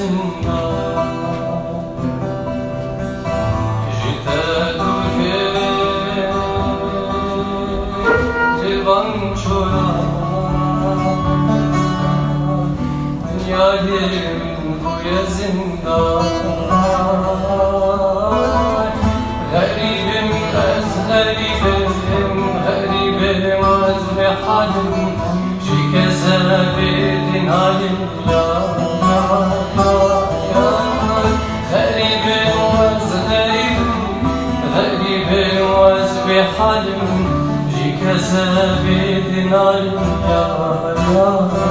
zindan jite duke civan çora dünyayım buya zindan garibim ez garibim az mehalim jikeze bedin halim ya حالم جي كذابين علم يا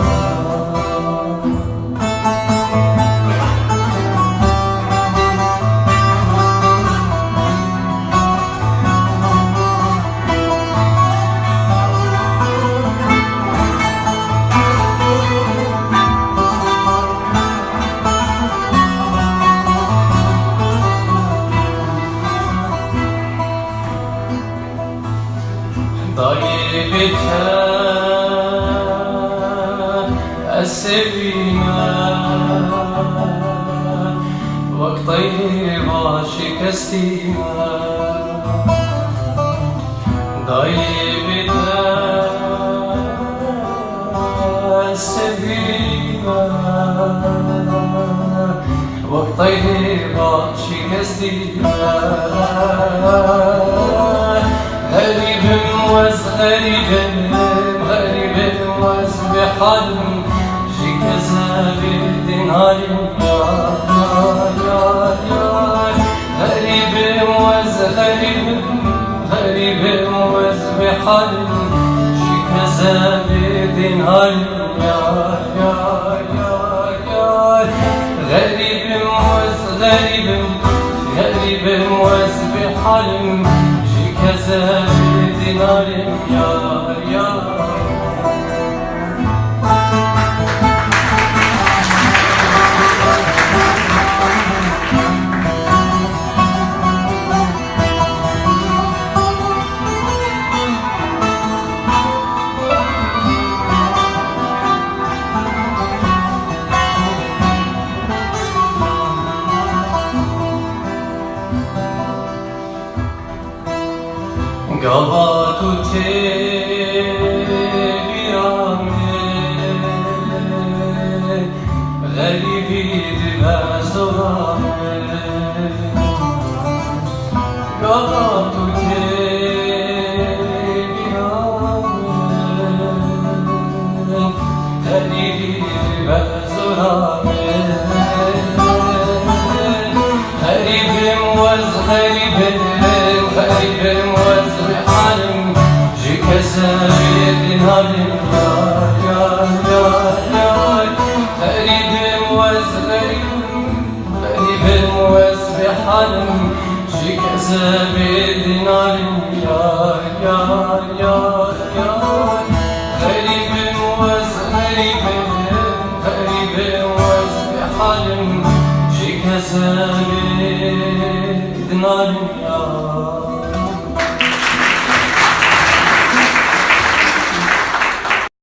ضايع بتها السفينة وقت طيبة شكستينا ضايع بتها السفينة وقت طيبة شكستينا غريب وز بحلم جي كذاب الدين هالم غريب وز بحلم جي كذاب الدين هالم غريب وز بحلم جي كذاب الدين هالم Gava tutte birame Garibi divazorame Gava tutte birame Garibi divazorame Garibim vaz garibim جي كذابين هالم غريب وز بحلم جي كذابين هالم غريب وز بحلم جي كذابين هالم